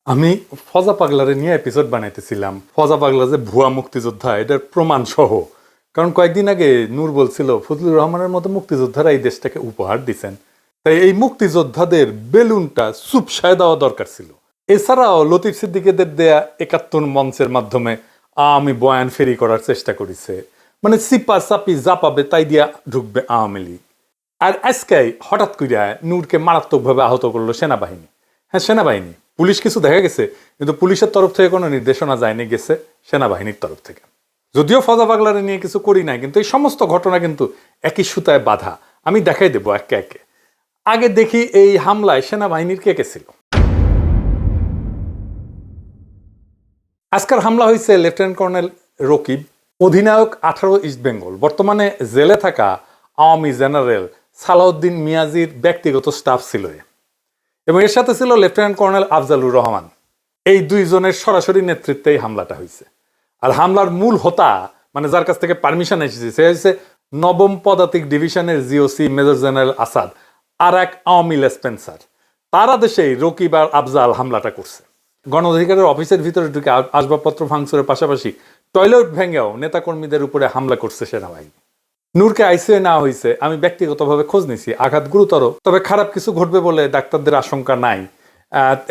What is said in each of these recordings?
আমি ফজা পাগলারে নিয়ে এপিসোড বানাইতেছিলাম। ফজা পাগলা যে ভুয়া মুক্তিযোদ্ধা এটার প্রমাণ সহ। কারণ কয়েকদিন আগে নূর বলছিল ফজলুর রহমানের মতো মুক্তিযোদ্ধারা এই দেশটাকে উপহার দিচ্ছেন, তাই এই মুক্তিযোদ্ধাদের বেলুনটা চুপসায় দেওয়া দরকার ছিল। এছাড়াও লতিফ সিদ্দিকীদের দেয়া ৭১ মঞ্চের মাধ্যমে আওয়ামী বয়ান ফেরি করার চেষ্টা করেছে, মানে সিপা চাপি যা পাবে তাই দিয়া ঢুকবে আওয়ামী লীগ। আর আজকে হঠাৎ করিয়া নূরকে মারাত্মকভাবে আহত করলো সেনাবাহিনী। হ্যাঁ, সেনাবাহিনী, পুলিশ কিছু দেখা গেছে, কিন্তু পুলিশের তরফ থেকে কোনো নির্দেশনা যায়নি, গেছে সেনাবাহিনীর তরফ থেকে। যদিও ফজা পাগলারে নিয়ে কিছু করি নাই, কিন্তু এই সমস্ত ঘটনা কিন্তু একই সুতায় বাঁধা। আমি দেখাই দেবো একে একে। আগে দেখি এই হামলায় সেনাবাহিনীর কে কে ছিল। আজকের হামলা হয়েছে লেফটেন্যান্ট কর্নেল রকিব, অধিনায়ক 18 ইস্ট বেঙ্গল, বর্তমানে জেলে থাকা আওয়ামী জেনারেল সালাউদ্দিন মিয়াজির ব্যক্তিগত স্টাফ ছিল, এবং এর সাথে ছিল লেফটেন্যান্ট কর্নেল আফজালুর রহমান। এই দুইজনের সরাসরি নেতৃত্বে এই হামলাটা হয়েছে। আর হামলার মূল হোতা, মানে যার কাছ থেকে পারমিশন এসেছে, সে হচ্ছে 9ম পদাতিক ডিভিশনের জিওসি মেজর জেনারেল আসাদ আর এক আওয়ামী লেসপেন্সার। তার আদেশেই রকিব আর আফজাল হামলাটা করছে। গণ অধিকারের অফিসের ভিতরে ঢুকে আসবাবপত্র ভাঙচুরের পাশাপাশি টয়লেট ভেঙেও নেতাকর্মীদের উপরে হামলা করছে সেনাবাহিনী। নূরকে আইসিইউ নেওয়া হয়েছে। আমি ব্যক্তিগতভাবে খোঁজ নিছি, আঘাত গুরুতর, তবে খারাপ কিছু ঘটবে বলে ডাক্তারদের আশঙ্কা নাই।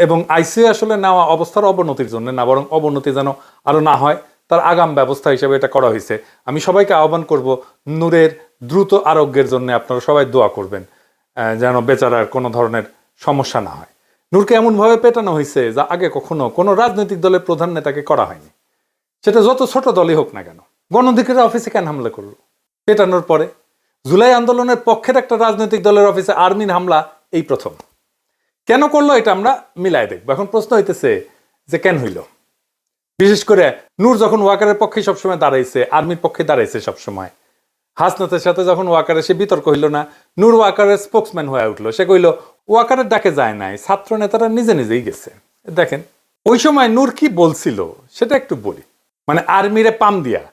এবং আইসিইউ আসলে নেওয়া অবস্থার অবনতির জন্য না, বরং অবনতি যেন আরো না হয় তার আগাম ব্যবস্থা হিসেবে এটা করা হয়েছে। আমি সবাইকে আহ্বান করব, নূরের দ্রুত আরোগ্যের জন্য আপনারা সবাই দোয়া করবেন, যেন বেচারার কোনো ধরনের সমস্যা না হয়। নূরকে এমনভাবে পেটানো হয়েছে যা আগে কখনো কোনো রাজনৈতিক দলের প্রধান নেতাকে করা হয়নি, সেটা যত ছোট দলই হোক না কেন। গণ অধিকারের অফিসে কেন হামলা করলো? পেটানোর পরে জুলাই আন্দোলনের পক্ষের একটা রাজনৈতিক দলের অফিসে আর্মির হামলা এই প্রথম। কেন করলো এটা আমরা মিলাই দেখবো। এখন প্রশ্ন হইতেছে যে কেন হইল। বিশেষ করে নূর যখন ওয়াকারের পক্ষে সবসময় দাঁড়াইছে, আর্মির পক্ষে দাঁড়াইছে সবসময়, হাসনাতের সাথে যখন ওয়াকারের সে বিতর্ক হইল না, নূর ওয়াকারের স্পোক্সম্যান হয়ে উঠলো। সে কইল ওয়াকারের ডাকে যায় নাই, ছাত্র নেতারা নিজে নিজেই গেছে। দেখেন ওই সময় নূর কি বলছিল সেটা একটু বলি। মানে আর্মিরে পাম দিয়া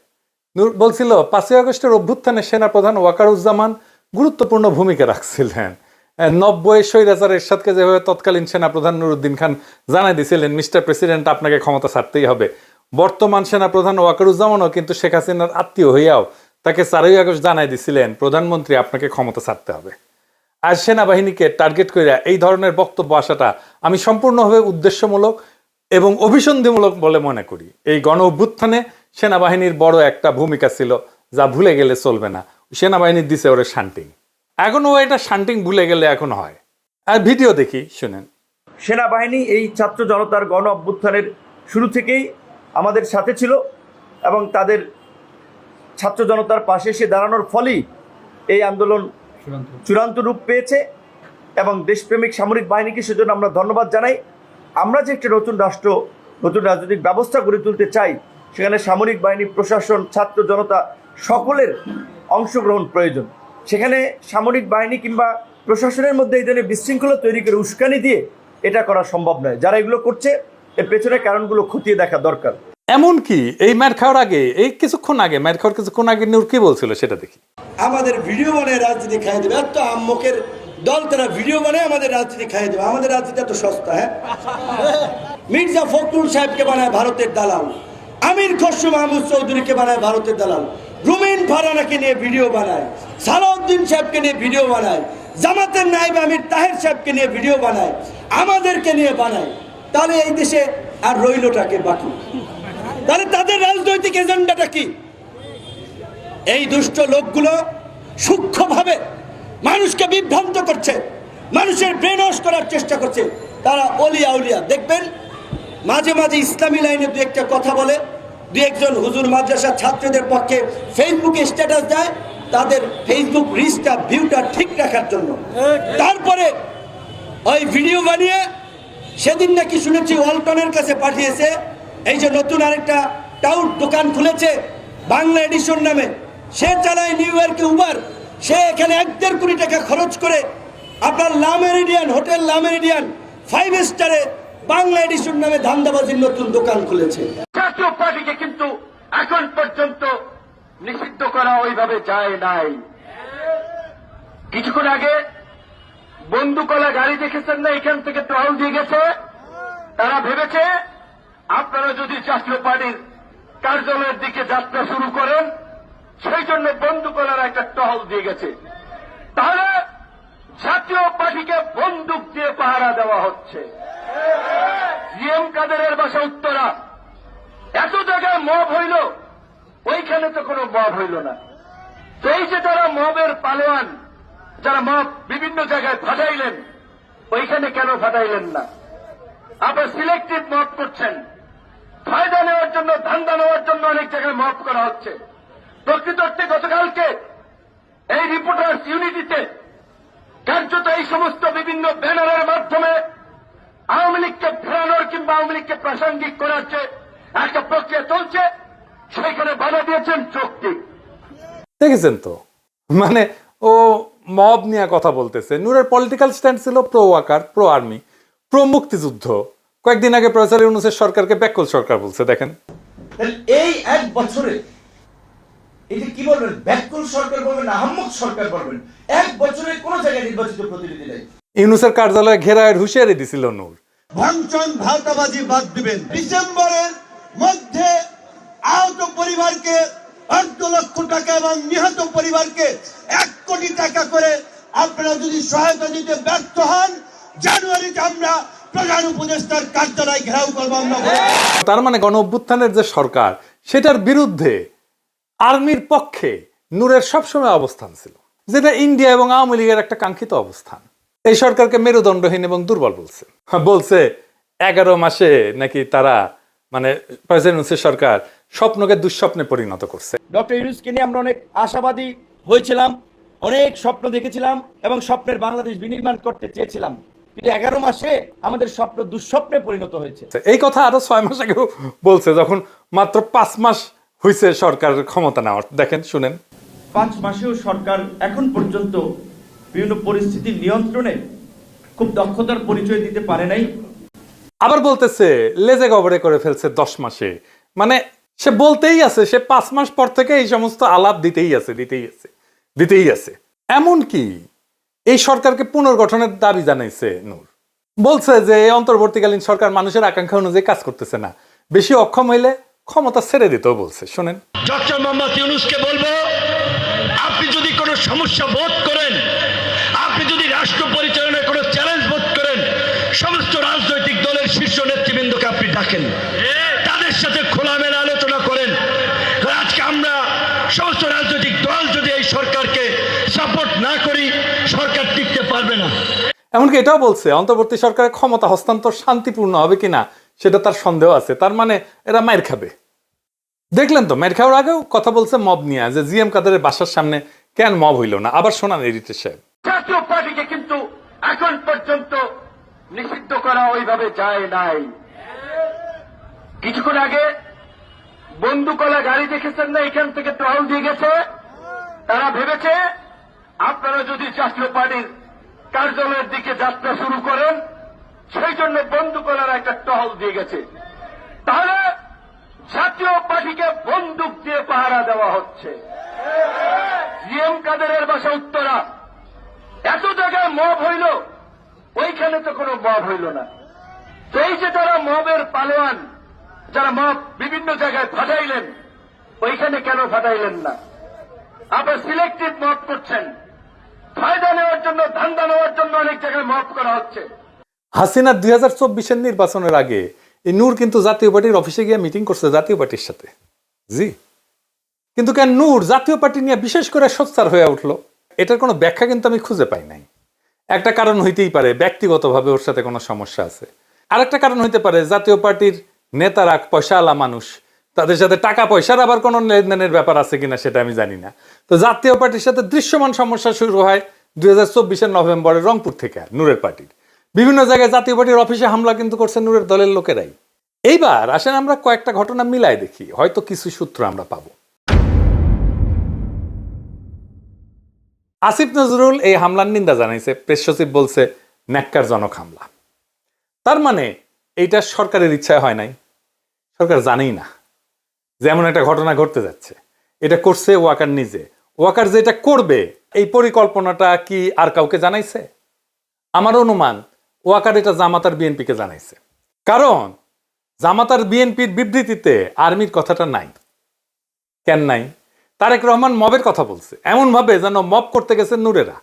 নূর বলছিল 5ই আগস্টের অভ্যুত্থানে সেনাপ্রধান ওয়াকারুজ্জামান গুরুত্বপূর্ণ ভূমিকা রাখছিলেন। 90 স্বৈরাচার এরশাদকে যেভাবে তৎকালীন সেনাপ্রধান নুরুদ্দিন খান জানাই দিয়েছিলেন, মিস্টার প্রেসিডেন্ট আপনাকে ক্ষমতা ছাড়তেই হবে। বর্তমান সেনাপ্রধান ওয়াকারুজ্জামানও কিন্তু শেখ হাসিনার আত্মীয় হইয়াও তাকে 4ই আগস্ট জানাই দিয়েছিলেন, প্রধানমন্ত্রী আপনাকে ক্ষমতা ছাড়তে হবে। আর সেনাবাহিনীকে টার্গেট করে এই ধরনের বক্তব্য আসাটা আমি সম্পূর্ণভাবে উদ্দেশ্যমূলক এবং অভিসন্ধিমূলক বলে মনে করি। এই গণ অভ্যুত্থানে সেনাবাহিনীর বড় একটা ভূমিকা ছিল, যা ভুলে গেলে চলবে না। সেনাবাহিনীর দিছে ওরে শান্টিং, এখনো এটা শান্টিং ভুলে গেলে এখন হয়। আর ভিডিও দেখি, শুনেন। সেনাবাহিনী এই ছাত্র জনতার গণ অভ্যুত্থানের শুরু থেকেই আমাদের সাথে ছিল এবং তাদের ছাত্র জনতার পাশে এসে দাঁড়ানোর ফলেই এই আন্দোলন চূড়ান্ত রূপ পেয়েছে। এবং দেশপ্রেমিক সামরিক বাহিনীকে সেজন্য আমরা ধন্যবাদ জানাই। আমরা যে একটা নতুন রাষ্ট্র, নতুন রাজনৈতিক ব্যবস্থা গড়ে তুলতে চাই, সেখানে সামরিক বাহিনী, প্রশাসন, ছাত্র জনতা সকলের অংশগ্রহণ প্রয়োজন। সেখানে সামরিক বাহিনী কিংবা প্রশাসনের মধ্যে এই ধরনের বিশৃঙ্খলা তৈরি করে উস্কানি দিয়ে এটা করা সম্ভব নয়। যারা এগুলো করছে এর পেছনে কারণগুলো খতিয়ে দেখা দরকার। এমনকি এই ম্যার খাওয়ার আগে, এই কিছুক্ষণ আগে, ম্যার খাওয়ার কিছুক্ষণ আগে নূর কি বলছিল সেটা দেখি। আমাদের ভিডিও বানায় রাজনীতি খাইয়ে দেবে, এত আম্মকের দল তারা ভিডিও বানায় আমাদের রাজনীতি খাইয়ে দেবে। আমাদের রাজনীতি এত সস্তা? হ্যাঁ, মির্জা ফখরুল সাহেবকে বানায় ভারতের দালাল, আমির খসরু মাহমুদ চৌধুরীকে বানায় ভারতের দালাল, রুমিন ফারানাকে নিয়ে ভিডিও বানায়, সালাউদ্দিন সাহেবকে নিয়ে ভিডিও বানায়, জামাতের নায়েব আমির তাহের সাহেবকে নিয়ে ভিডিও বানায়, আমাদেরকে নিয়ে বানায়। তাহলে এই দেশে আর রইলটাকে বাকি? তাহলে তাদের রাজনৈতিক এজেন্ডাটা কি? এই দুষ্ট লোকগুলো সূক্ষ্মভাবে মানুষকে বিভ্রান্ত করছে, মানুষের ব্রেন ওয়াশ করার চেষ্টা করছে। তারা অলিয়া উলিয়া দেখবেন মাঝে মাঝে ইসলামী লাইনে দু একটা কথা বলে, দু একজন হুজুর মাদ্রাসার ছাত্রদের পক্ষে ফেসবুকে স্ট্যাটাস দেয় তাদের ফেসবুক রিচটা, ভিউটা ঠিক রাখার জন্য। তারপরে ওই ভিডিও বানিয়ে সেদিন নাকি শুনেছি ওয়ালটনের কাছে পাঠিয়েছে। এই যে নতুন আরেকটা টাউট দোকান খুলেছে বাংলা এডিশন নামে, সে চালায় নিউ ইয়র্কে উবার, সে এখানে 1.5 কোটি টাকা খরচ করে আপনার লা মেরিডিয়ান হোটেল, লা মেরিডিয়ান 5 স্টারে বাংলা এডিশন নামে ধান্দাবাজির নতুন দোকান খুলেছে। জাতীয় পার্টিকে কিন্তু এখন পর্যন্ত নিষিদ্ধ করা ওইভাবে যায় নাই। কিছুক্ষণ আগে বন্দুকলা গাড়ি দেখেছেন না, এখান থেকে টহল দিয়ে গেছে, তারা ভেবেছে আপনারা যদি জাতীয় পার্টির কার্যালয়ের দিকে যাত্রা শুরু করেন সেই জন্য বন্দুকওয়ালারা একটা টহল দিয়ে গেছে, তাহলে জাতীয় পার্টিকে বন্দুক দিয়ে পাহারা দেওয়া হচ্ছে। জিএম কাদেরের বাসা উত্তরা, এত জায়গায় মব হইল, ওইখানে তো কোনো মব হইল না। তো এই যে তারা মবের পালোয়ান, যারা মব বিভিন্ন জায়গায় ফাটাইলেন, ওইখানে কেন ফাটাইলেন না? আবার সিলেক্টিভ মব করছেন, ফায়দা নেওয়ার জন্য, ধান্দা নেওয়ার জন্য অনেক জায়গায় মব করা হচ্ছে। প্রকৃত অর্থে গতকালকে এই রিপোর্টার্স ইউনিটিতে কার্যত এই সমস্ত বিভিন্ন ব্যানারের মাধ্যমে আওয়ামী লীগকে ফেরানোর কিংবা আওয়ামী লীগকে প্রাসঙ্গিক করার যে একটা প্রক্রিয়া চলছে, সেখানে বাধা দিয়েছেন যৌক্তিক। দেখেছেন তো, মানে ও মব নিয়ে কথা বলতেছে। নূরের পলিটিক্যাল স্ট্যান্ড ছিল pro Waker, pro army, pro মুক্তিযুদ্ধ। কয়েকদিন আগে প্রফেসর ইউনূসের সরকারকে ব্যাকল সরকার বলছে। দেখেন এই এক বছরে এই যে কি বলবেন, ব্যাককুল সরকার বলবেন না আহম্মক সরকার বলবেন, এক বছরে কোন জায়গায় নির্বাচিত প্রতিনিধি নেই। ইউনূসের কার্যালয়ে ঘেরায়ের হুঁশিয়ারি দিছিল নূর। ভাঙচুর ভাওতাবাজি বাদ দিবেন। ডিসেম্বরের মধ্যে আহত পরিবারকে 8 লক্ষ টাকা এবং নিহত পরিবারকে 1 কোটি টাকা করে আপনারা যদি সহায়তা দিতে ব্যর্থ হন, জানুয়ারিতে আমরা প্রধান উপদেষ্টার কার্যালয় ঘেরাও করবো। আমরা তার মানে গণ অভ্যুত্থানের যে সরকার, সেটার বিরুদ্ধে আর্মির পক্ষে নূরের সবসময় অবস্থান ছিল, যেটা ইন্ডিয়া এবং আওয়ামী লীগের একটা কাঙ্ক্ষিত অবস্থান। এই সরকারকে মেরুদণ্ডহীন এবং দুর্বল বলছে। বলছে 11 মাসে নাকি তারা, মানে প্রেসিডেন্ট সরকার স্বপ্নকে দুঃস্বপ্নে পরিণত করছে। ডক্টর ইউনূসকে নিয়ে আমরা অনেক আশাবাদী হয়েছিলাম, অনেক স্বপ্ন দেখেছিলাম এবং স্বপ্নের বাংলাদেশ বিনির্মাণ করতে চেয়েছিলাম, কিন্তু 11 মাসে আমাদের স্বপ্ন দুঃস্বপ্নে পরিণত হয়েছে। এই কথা আরো 6 মাস আগেও বলছে, যখন মাত্র 5 মাস হয়েছে সরকারের ক্ষমতা নেওয়ার। দেখেন, শুনেন। 5 মাসেও সরকার এখন পর্যন্ত বিভিন্ন পরিস্থিতির নিয়ন্ত্রণে খুব দক্ষতার পরিচয় দিতে পারে নাই। আবার বলতেছে লেজে গবরে করে ফেলছে 10 মাসে। মানে সে বলতেই আছে, সে 5 মাস পর থেকে এই সমস্ত আলাপ দিতেই আছে। এমনকি এই সরকারকে পুনর্গঠনের দাবি জানাইছে নূর। বলছে যে এই অন্তর্বর্তীকালীন সরকার মানুষের আকাঙ্ক্ষা অনুযায়ী কাজ করতেছে না, বেশি অক্ষম হইলে ক্ষমতা ছেড়ে দিতেও বলছে। শোনেন, ডক্টর মোহাম্মদ ইউনূসকে বলবো, আপনি যদি কোনো সমস্যা বোধ করেন, আপনি যদি রাষ্ট্র পরিচালনায় কোনো চ্যালেঞ্জ বোধ করেন, সমস্ত রাজনৈতিক দলের শীর্ষ নেতৃবৃন্দকে আপনি ডাকেন, তাদের সাথে খোলামেলা আলোচনা করেন। আজকে আমরা সমস্ত রাজনৈতিক দল যদি এই সরকারকে সাপোর্ট না করি, সরকার টিকতে পারবে না। এমনকি এটাও বলছে অন্তর্বর্তী সরকারের ক্ষমতা হস্তান্তর শান্তিপূর্ণ হবে কিনা সেটা তার সন্দেহ আছে। তার মানে এরা মাইর খাবে। দেখলেন তো, মাইর খাওয়ার আগেও কথা বলছে মব নিয়ে, যে জিএম কাদেরের বাসার সামনে কেন মব হইল না। আবার শোনান এডিটর সাহেব। জাতীয় পার্টিকে কিন্তু এখন পর্যন্ত নিষিদ্ধ করা ওইভাবে যায় নাই। কিছুক্ষণ আগে বন্দুকওয়ালা গাড়ি দেখেছেন না, এখান থেকে টহল দিয়ে গেছে। তারা ভেবেছে আপনারা যদি জাতীয় পার্টির কার্যালয়ের দিকে যাত্রা শুরু করেন সেই জন্য বন্দুকওয়ালারা একটা টহল দিয়ে গেছে, তাহলে জাতীয় পার্টিকে বন্দুক দিয়ে পাহারা দেওয়া হচ্ছে। জিএম কাদেরের বাসা উত্তরা, এত জায়গায় মব হইল, ওইখানে তো কোনো মব হইল না। তো এই যে তারা মবের পালোয়ান, যারা মব বিভিন্ন জায়গায় ফাটাইলেন, ওইখানে কেন ফাটাইলেন না? আবার সিলেক্টিভ মব করছেন, ফায়দা নেওয়ার জন্য, ধান্দা নেওয়ার জন্য অনেক জায়গায় মব করা হচ্ছে। হাসিনা 2024 নির্বাচনের আগে এই নূর কিন্তু জাতীয় পার্টির অফিসে গিয়ে মিটিং করছে জাতীয় পার্টির সাথে। জি, কিন্তু কেন নূর জাতীয় পার্টি নিয়ে বিশেষ করে সোচ্চার হয়ে উঠলো, এটার কোনো ব্যাখ্যা কিন্তু আমি খুঁজে পাই নাই। একটা কারণ হইতেই পারে ব্যক্তিগতভাবে ওর সাথে কোনো সমস্যা আছে। আরেকটা কারণ হইতে পারে জাতীয় পার্টির নেতারা পয়সাওয়ালা মানুষ, তাদের সাথে টাকা পয়সার আবার কোনো লেনদেনের ব্যাপার আছে কিনা সেটা আমি জানি না। তো জাতীয় পার্টির সাথে দৃশ্যমান সমস্যা শুরু হয় 2024 নভেম্বরে রংপুর থেকে। নূরের পার্টির বিভিন্ন জায়গায় জাতীয় পার্টির অফিসে হামলা কিন্তু করছে নূরের দলের লোকেরাই। এইবার আসেন আমরা কয়েকটা ঘটনা মিলাই দেখি, হয়তো কিছু সূত্র আমরা পাবো। আসিফ নজরুল এই হামলার নিন্দা জানাইছে, প্রেস সচিব বলছে ন্যাক্কারজনক হামলা। তার মানে এইটা সরকারের ইচ্ছায় হয় নাই, সরকার জানেই না যে এমন একটা ঘটনা ঘটতে যাচ্ছে। এটা করছে ওয়াকার নিজে। ওয়াকার যেটা করবে এই পরিকল্পনাটা কি আর কাউকে জানাইছে? আমার অনুমান ওয়াকার এটা জামাত আর বিএনপিকে জানাইছে। কারণ জামাত আর বিএনপির বিবৃতিতে আর্মির কথাটা নাই। কেন নাই? তারেক রহমান মবের কথা বলছে এমন ভাবে যেন মব করতে গেছে নূরেরা।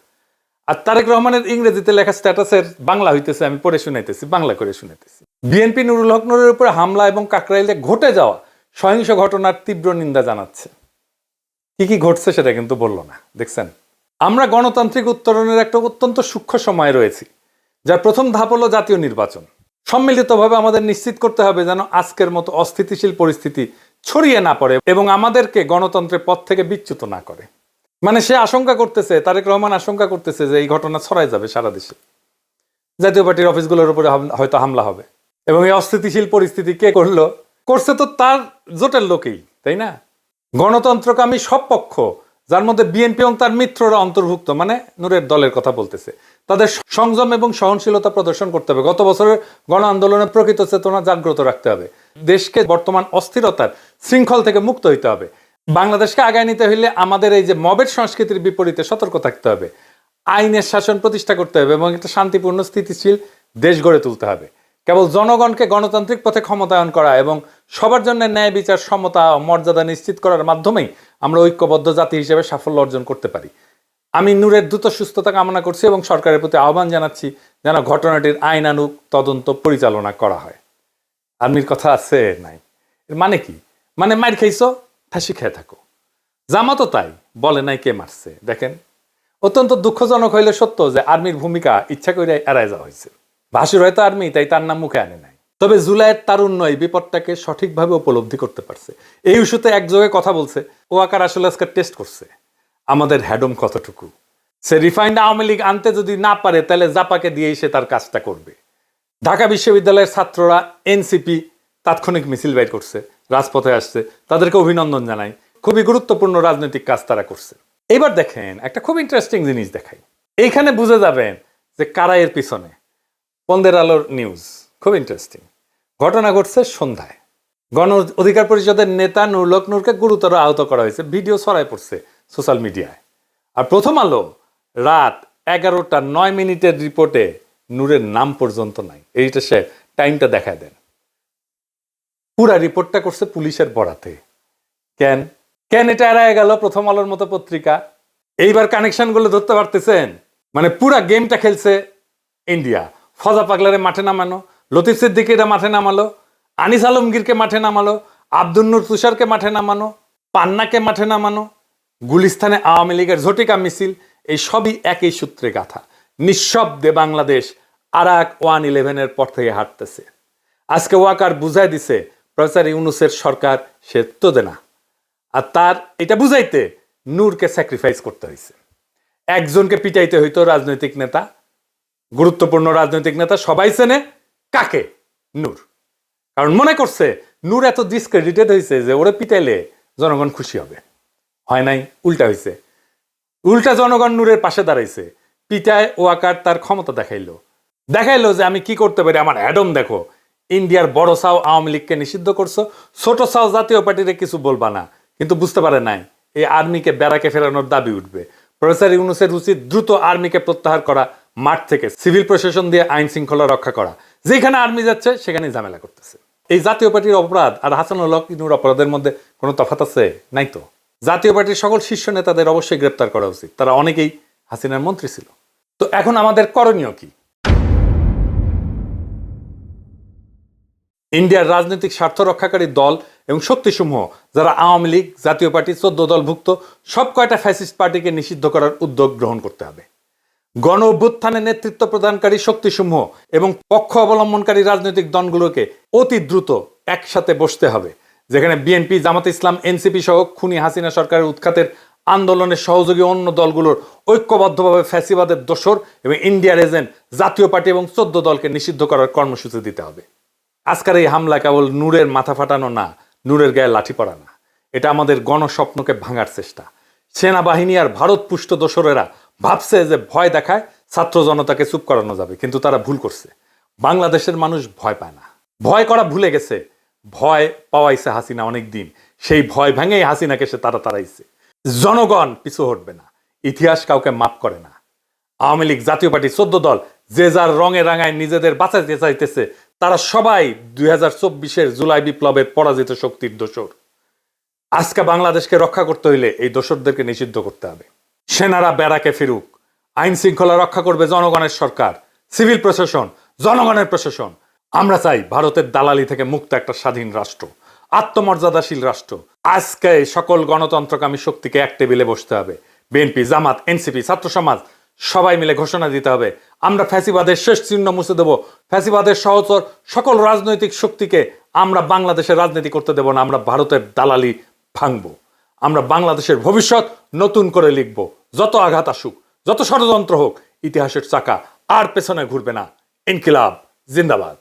আর তারেক রহমানের ইংরেজিতে লেখা স্ট্যাটাসের বাংলা হইতেছে, আমি পড়ে শুনাইতেছি, বাংলা করে শুনাইতেছি। বিএনপি নুরুল হক নূরের উপরে হামলা এবং কাকরাইলে ঘটে যাওয়া সহিংস ঘটনার তীব্র নিন্দা জানাচ্ছে। কি কি ঘটছে সেটা কিন্তু বললো না। দেখছেন, আমরা গণতান্ত্রিক উত্তরণের একটা অত্যন্ত সূক্ষ্ম সময় রয়েছি, যার প্রথম ধাপ হলো জাতীয় নির্বাচন। সম্মিলিতভাবে আমাদের নিশ্চিত করতে হবে যেন আজকের মতো অস্থিতিশীল পরিস্থিতি ছড়িয়ে না পড়ে এবং আমাদেরকে গণতন্ত্রের পথ থেকে বিচ্যুত না করে। মানে সে আশঙ্কা করতেছে, তারেক রহমান আশঙ্কা করতেছে যে এই ঘটনা ছড়াই যাবে সারা দেশে, জাতীয় পার্টির অফিসগুলোর উপরে হয়তো হামলা হবে। এবং এই অস্থিতিশীল পরিস্থিতি কে করলো? করছে তো তার জোটের লোকেই, তাই না? গণতন্ত্রকামী সব পক্ষ, যার মধ্যে বিএনপি এবং তার মিত্ররা অন্তর্ভুক্ত, মানে নূরের দলের কথা বলতেছে, তাদের সংযম এবং সহনশীলতা প্রদর্শন করতে হবে। গত বছরের গণ আন্দোলনের প্রকৃত চেতনা জাগ্রত রাখতে হবে। দেশকে বর্তমান অস্থিরতার শৃঙ্খল থেকে মুক্ত হইতে হবে। বাংলাদেশকে আগায় নিতে হইলে আমাদের এই যে মবের সংস্কৃতির বিপরীতে সতর্ক থাকতে হবে। আইনের শাসন প্রতিষ্ঠা করতে হবে এবং একটা শান্তিপূর্ণ স্থিতিশীল দেশ গড়ে তুলতে হবে। কেবল জনগণকে গণতান্ত্রিক পথে ক্ষমতায়ন করা এবং সবার জন্য ন্যায় বিচার, সমতা ও মর্যাদা নিশ্চিত করার মাধ্যমেই আমরা ঐক্যবদ্ধ জাতি হিসেবে সাফল্য অর্জন করতে পারি। আমি নূরের দ্রুত সুস্থতা কামনা করছি এবং সরকারের প্রতি আহ্বান জানাচ্ছি যেন ঘটনাটির আইনানুগ তদন্ত পরিচালনা করা হয়। আর্মির কথা আছে নাই, এর মানে কি? মানে মার খাইছো, ফাঁসি খেয়ে থাকো। জামাতও তাই, বলে নাই কে মারছে। দেখেন, অত্যন্ত দুঃখজনক হইলে সত্য যে আর্মির ভূমিকা ইচ্ছা করে এড়ায় যাওয়া হয়েছে। ভাসুর হয়তো আর্মি, তাই তার নাম মুখে আনে নাই। তবে জুলাইয়ের তারুণ্য এই বিপদটাকে সঠিকভাবে উপলব্ধি করতে পারছে। এই ইস্যুতে একযোগে কথা বলছে। ওয়াকার আসলে আজকে টেস্ট করছে আমাদের হ্যাডম কতটুকু। সে রিফাইন্ড আওয়ামী লীগ আনতে যদি না পারে, তাহলে জাপাকে দিয়েই সে তার কাজটা করবে। ঢাকা বিশ্ববিদ্যালয়ের ছাত্ররা এনসিপি তাৎক্ষণিক মিছিল বের করছে, রাজপথে আসছে, তাদেরকে অভিনন্দন জানাই। খুবই গুরুত্বপূর্ণ রাজনৈতিক কাজ তারা করছে। এবার দেখেন, একটা খুব ইন্টারেস্টিং জিনিস দেখাই। এইখানে বুঝে যাবেন যে কারা এর পিছনে। পন্দের আলোর নিউজ, খুব ইন্টারেস্টিং। ঘটনা ঘটছে সন্ধ্যায়। গণ অধিকার পরিষদের নেতা নুরুল হক নূরকে গুরুতর আহত করা হয়েছে। ভিডিও ছড়ায় পড়ছে সোশ্যাল মিডিয়ায়। আর প্রথম আলো রাত 11:09 রিপোর্টে নূরের নাম পর্যন্ত নাই। এইটা সে টাইমটা দেখায় দেন। পুরা রিপোর্টটা করছে পুলিশের বরাতে। কেন কেন এটা এড়ায় গেল প্রথম আলোর মতো পত্রিকা? এইবার কানেকশন গুলো ধরতে পারতেছেন? মানে পুরা গেমটা খেলছে ইন্ডিয়া। ফজা পাগলারে মাঠে নামানো, লতিফ সিদ্দিকীরা মাঠে নামালো, আনিস আলমগীরকে মাঠে নামালো, আব্দুল নূর তুষারকে মাঠে নামানো, পান্নাকে মাঠে নামানো, গুলিস্তানে আওয়ামী লীগের ঝটিকা মিছিল, এই সবই একই সূত্রে গাথা। নিঃশব্দে বাংলাদেশ আরাক 111-এর পর থেকে হাঁটতেছে। আজকে ওয়াকার বুঝাই দিছে প্রফেসর ইউনূসের সরকার সে তো দেনা। আর তার এটা বুঝাইতে নূরকে স্যাক্রিফাইস করতে হয়েছে। একজনকে পিটাইতে হইতো রাজনৈতিক নেতা, গুরুত্বপূর্ণ রাজনৈতিক নেতা সবাই চেনে কাকে? নূর। কারণ মনে করছে নূর এত ডিসক্রেডিটেড হয়েছে যে ওরে পিটাইলে জনগণ খুশি হবে। হয় নাই, উল্টা হয়েছে। উল্টা জনগণ নূরের পাশে দাঁড়াইছে। পিটায় ওয়াকার তার ক্ষমতা দেখাইলো যে আমি কি করতে পারি, আমার অ্যাডম দেখো। ইন্ডিয়ার বড় সাও আওয়ামী লীগকে নিষিদ্ধ করছো, ছোট সাও জাতীয় পার্টিরে কিছু বলবা না। কিন্তু বুঝতে পারে নাই এই আর্মিকে ব্যারাকে ফেরানোর দাবি উঠবে। প্রফেসর ইউনূসের উচিত দ্রুত আর্মিকে প্রত্যাহার করা, মাঠ থেকে সিভিল প্রশাসন দিয়ে আইন শৃঙ্খলা রক্ষা করা। যেখানে আর্মি যাচ্ছে সেখানে ঝামেলা করতেছে। এই জাতীয় পার্টির অপরাধ আর হাসানুল হক নূর অপরাধের মধ্যে কোনো তফাৎ আছে? নাই তো। জাতীয় পার্টির সকল শীর্ষ নেতাদের অবশ্যই গ্রেপ্তার করা উচিত। তারা অনেকেই হাসিনার মন্ত্রী ছিল। তো এখন আমাদের করণীয় কি? ইন্ডিয়ার রাজনৈতিক স্বার্থ রক্ষাকারী দল এবং শক্তিসমূহ যারা আওয়ামী লীগ, জাতীয় পার্টি, 14 দলভুক্ত সব কয়টা ফ্যাসিস্ট পার্টিকে নিষিদ্ধ করার উদ্যোগ গ্রহণ করতে হবে। গণ অভ্যুত্থানে নেতৃত্ব প্রদানকারী শক্তিসমূহ এবং পক্ষ অবলম্বনকারী রাজনৈতিক দলগুলোকে অতি দ্রুত একসাথে বসতে হবে। যেখানে বিএনপি, জামাত ইসলাম, এনসিপি সহ খুনি হাসিনা সরকারের উৎখাতের আন্দোলনের সহযোগী অন্য দলগুলোর ঐক্যবদ্ধভাবে ফ্যাসিবাদের দোসর এবং ইন্ডিয়ার এজেন্ট জাতীয় পার্টি এবং 14 দলকে নিষিদ্ধ করার কর্মসূচি দিতে হবে। আজকের এই হামলা কেবল নূরের মাথা ফাটানো না, নূরের গায়ে লাঠি পড়া না, এটা আমাদের গণস্বপ্নকে ভাঙার চেষ্টা। সেনাবাহিনী আর ভারত পুষ্ট দোসরেরা ভাবছে যে ভয় দেখায় ছাত্র জনতাকে চুপ করানো যাবে, কিন্তু তারা ভুল করছে। বাংলাদেশের মানুষ ভয় পায় না, ভয় করা ভুলে গেছে। ভয় পাওয়াইছে হাসিনা অনেক দিন, সেই ভয় ভেঙেই হাসিনাকে সে তাড়াইছে। জনগণ পিছু হটবে না, ইতিহাস কাউকে মাফ করে না। আওয়ামী লীগ, জাতীয় পার্টি, 14 দল যে যার রঙে রাঙায় নিজেদের বাঁচাইতে চাইতেছে, তারা সবাই 2024-এর জুলাই বিপ্লবের পরাজিত শক্তির দোসর। আজকে বাংলাদেশকে রক্ষা করতে হইলে এই দোসরদেরকে নিষিদ্ধ করতে হবে। সেনারা ব্যারাকে ফিরুক, আইন শৃঙ্খলা রক্ষা করবে জনগণের সরকার, সিভিল প্রশাসন জনগণের প্রশাসন। আমরা চাই ভারতের দালালি থেকে মুক্ত একটা স্বাধীন রাষ্ট্র, আত্মমর্যাদাশীল রাষ্ট্র। আজকে সকল গণতন্ত্রকামী শক্তিকে এক টেবিলে বসতে হবে। বিএনপি, জামাত, এনসিপি, ছাত্র সমাজ সবাই মিলে ঘোষণা দিতে হবে, আমরা ফ্যাসিবাদের শেষ চিহ্ন মুছে দেব। ফ্যাসিবাদের সহচর সকল রাজনৈতিক শক্তিকে আমরা বাংলাদেশের রাজনীতি করতে দেব না। আমরা ভারতের দালালি ভাঙবো। আমরা বাংলাদেশের ভবিষ্যৎ নতুন করে লিখব। যত আঘাত আসুক, যত ষড়যন্ত্র হোক, ইতিহাসের চাকা আর পেছনে ঘুরবে না। ইনকিলাব জিন্দাবাদ।